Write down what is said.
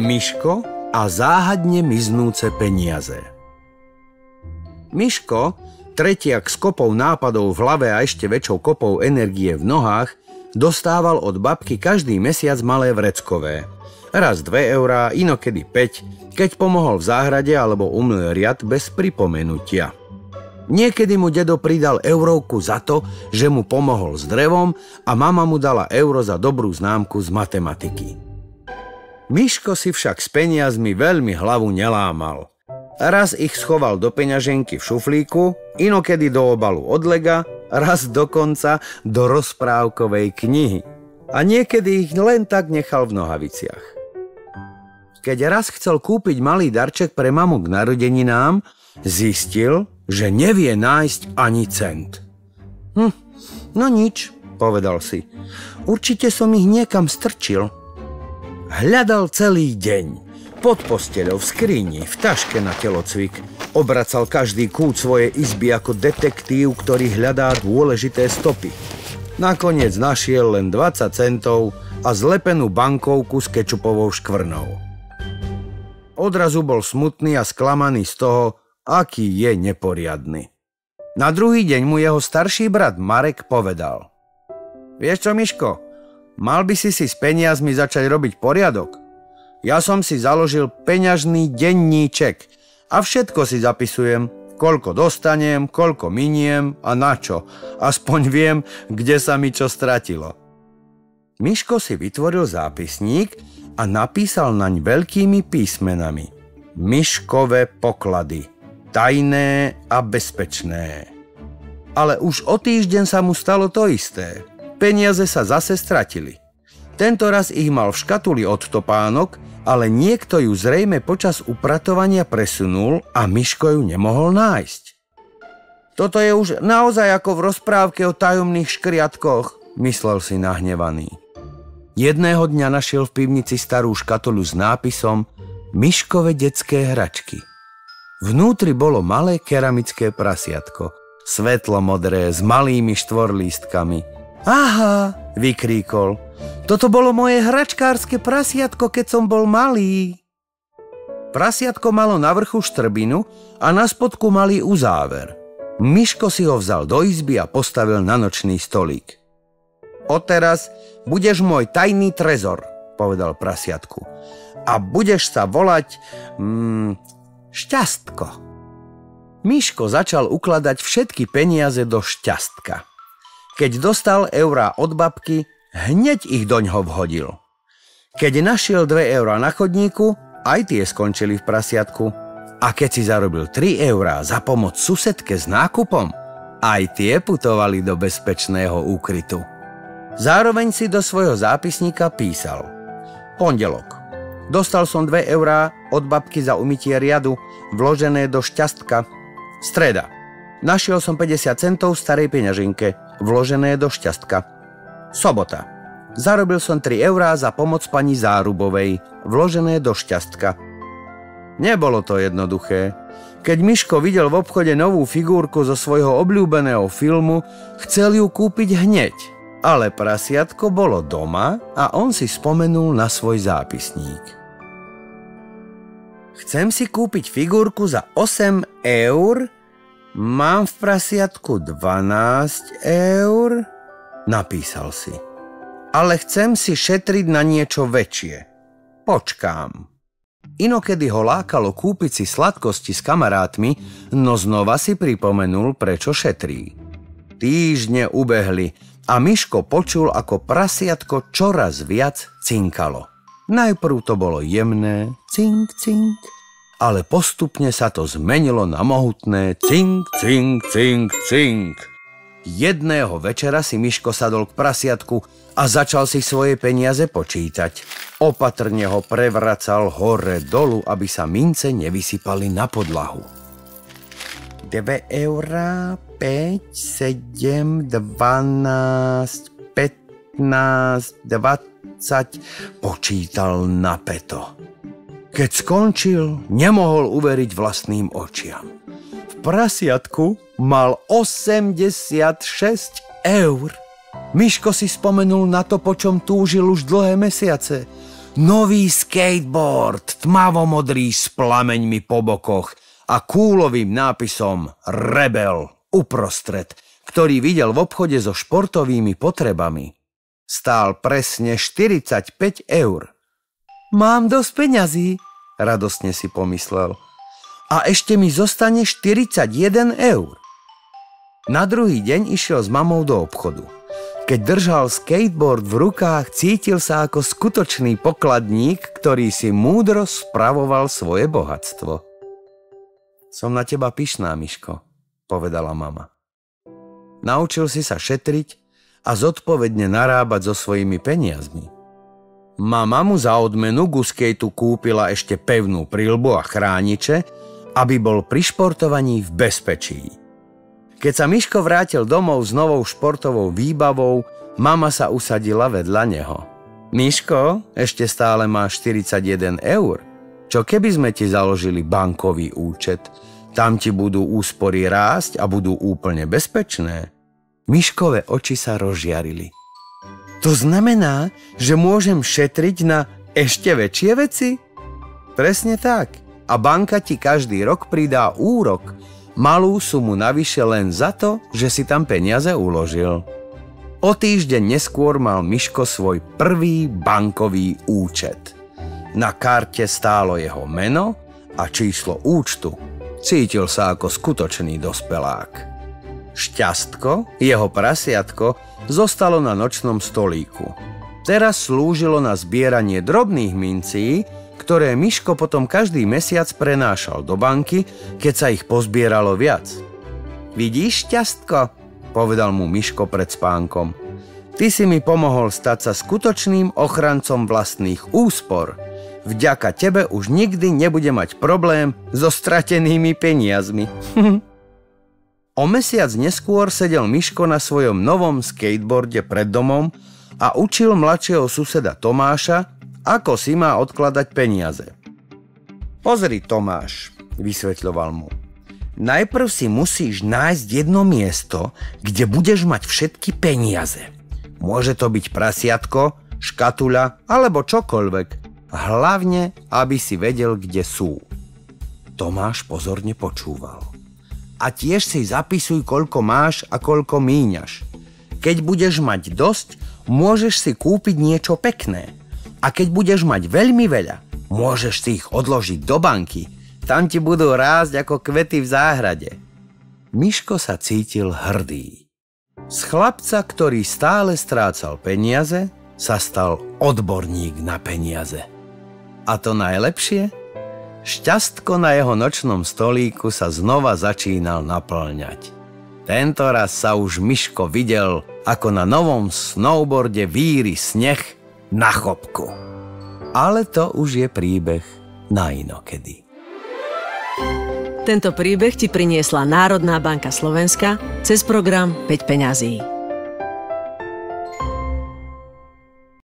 Miško a záhadne miznúce peniaze. Miško, tretiak s kopou nápadov v hlave a ešte väčšou kopou energie v nohách, dostával od babky každý mesiac malé vreckové. Raz 2 eurá, inokedy 5, keď pomohol v záhrade alebo umyl riad bez pripomenutia. Niekedy mu dedo pridal eurovku za to, že mu pomohol s drevom a mama mu dala euro za dobrú známku z matematiky. Miško si však s peniazmi veľmi hlavu nelámal. Raz ich schoval do peňaženky v šuflíku, inokedy do obalu od lega, raz dokonca do rozprávkovej knihy. A niekedy ich len tak nechal v nohaviciach. Keď raz chcel kúpiť malý darček pre mamu k narodeninám, zistil, že nevie nájsť ani cent. No nič, povedal si. Určite som ich niekam strčil. Hľadal celý deň. Pod posteľou, v skrini, v taške na telocvik. Obracal každý kút svojej izby ako detektív, ktorý hľadá dôležité stopy. Nakoniec našiel len 20 centov a zlepenú bankovku s kečupovou škvrnou. Odrazu bol smutný a sklamaný z toho, aký je neporiadny. Na druhý deň mu jeho starší brat Marek povedal: Vieš čo, Miško, mal by si s peniazmi začať robiť poriadok. Ja som si založil peňažný denníček a všetko si zapisujem, koľko dostanem, koľko miniem a na čo. Aspoň viem, kde sa mi čo stratilo. Miško si vytvoril zápisník a napísal naň veľkými písmenami: Miškové poklady. Tajné a bezpečné. Ale už o týždeň sa mu stalo to isté. Peniaze sa zase stratili. Tento raz ich mal v škatuli od topánok, ale niekto ju zrejme počas upratovania presunul a Miško ju nemohol nájsť. Toto je už naozaj ako v rozprávke o tajomných škriatkoch, myslel si nahnevaný. Jedného dňa našiel v pivnici starú škatulu s nápisom Miškove detské hračky. Vnútri bolo malé keramické prasiatko, svetlo-modré s malými štvorlístkami. Aha, vykríkol, toto bolo moje hračkárske prasiatko, keď som bol malý. Prasiatko malo na vrchu štrbinu a na spodku malý uzáver. Miško si ho vzal do izby a postavil na nočný stolík. Odteraz budeš môj tajný trezor, povedal prasiatku. A budeš sa volať Šťastko. Miško začal ukladať všetky peniaze do šťastka. Keď dostal eurá od babky, hneď ich doňho vhodil. Keď našiel 2 eurá na chodníku, aj tie skončili v prasiatku. A keď si zarobil 3 eurá za pomoc susedke s nákupom, aj tie putovali do bezpečného úkrytu. Zároveň si do svojho zápisníka písal: Pondelok. Dostal som 2 eurá od babky za umytie riadu, vložené do šťastka. Streda. Našiel som 50 centov v starej peňaženke, vložené do šťastka. Sobota. Zarobil som 3 eurá za pomoc pani Zárubovej, vložené do šťastka. Nebolo to jednoduché. Keď Miško videl v obchode novú figurku zo svojho obľúbeného filmu, chcel ju kúpiť hneď. Ale prasiatko bolo doma a on si spomenul na svoj zápisník. Chcem si kúpiť figurku za 8 eur, mám v prasiatku 12 eur, napísal si. Ale chcem si šetriť na niečo väčšie. Počkám. Inokedy ho lákalo kúpiť si sladkosti s kamarátmi, no znova si pripomenul, prečo šetrí. Týždne ubehli a Miško počul, ako prasiatko čoraz viac cinkalo. Najprv to bolo jemné cink, cink, ale postupne sa to zmenilo na mohutné cink, cink, cink, cink. Jedného večera si Miško sadol k prasiatku a začal si svoje peniaze počítať. Opatrne ho prevracal hore dolu, aby sa mince nevysypali na podlahu. 2 eurá, 5, 7, 12, 15, 20, počítal napäto. Keď skončil, nemohol uveriť vlastným očiam. V prasiatku mal 86 eur. Miško si spomenul na to, po čom túžil už dlhé mesiace. Nový skateboard, tmavomodrý s plameňmi po bokoch a kúlovým nápisom Rebel uprostred, ktorý videl v obchode so športovými potrebami. Stál presne 45 eur. Mám dosť peňazí, radostne si pomyslel. A ešte mi zostane 41 eur. Na druhý deň išiel s mamou do obchodu. Keď držal skateboard v rukách, cítil sa ako skutočný pokladník, ktorý si múdro spravoval svoje bohatstvo. Som na teba pyšná, Miško, povedala mama. Naučil si sa šetriť a zodpovedne narábať so svojimi peniazmi. Mama mu za odmenu ku skateu kúpila ešte pevnú prilbu a chrániče, aby bol pri športovaní v bezpečí. Keď sa Miško vrátil domov s novou športovou výbavou, mama sa usadila vedľa neho. Miško, ešte stále máš 41 eur. Čo keby sme ti založili bankový účet? Tam ti budú úspory rásť a budú úplne bezpečné. Miškové oči sa rozžiarili. To znamená, že môžem šetriť na ešte väčšie veci? Presne tak. A banka ti každý rok pridá úrok, malú sumu navyše len za to, že si tam peniaze uložil. O týždeň neskôr mal Miško svoj prvý bankový účet. Na karte stálo jeho meno a číslo účtu. Cítil sa ako skutočný dospelák. Šťastko, jeho prasiatko, zostalo na nočnom stolíku. Teraz slúžilo na zbieranie drobných mincí, ktoré Miško potom každý mesiac prenášal do banky, keď sa ich pozbieralo viac. Vidíš, Šťastko, povedal mu Miško pred spánkom. Ty si mi pomohol stať sa skutočným ochrancom vlastných úspor. Vďaka tebe už nikdy nebude mať problém so stratenými peniazmi. O mesiac neskôr sedel Miško na svojom novom skateboarde pred domom a učil mladšieho suseda Tomáša, ako si má odkladať peniaze. Pozri, Tomáš, vysvetľoval mu. Najprv si musíš nájsť jedno miesto, kde budeš mať všetky peniaze. Môže to byť prasiatko, škatuľa alebo čokoľvek. Hlavne, aby si vedel, kde sú. Tomáš pozorne počúval. A tiež si zapisuj, koľko máš a koľko míňaš. Keď budeš mať dosť, môžeš si kúpiť niečo pekné. A keď budeš mať veľmi veľa, môžeš si ich odložiť do banky. Tam ti budú rásť ako kvety v záhrade. Miško sa cítil hrdý. Z chlapca, ktorý stále strácal peniaze, sa stal odborník na peniaze. A to najlepšie? Šťastko na jeho nočnom stolíku sa znova začínal naplňať. Tento raz sa už Miško videl, ako na novom snowboarde víri sneh na chopku. Ale to už je príbeh na inokedy. Tento príbeh ti priniesla Národná banka Slovenska cez program 5 peňazí.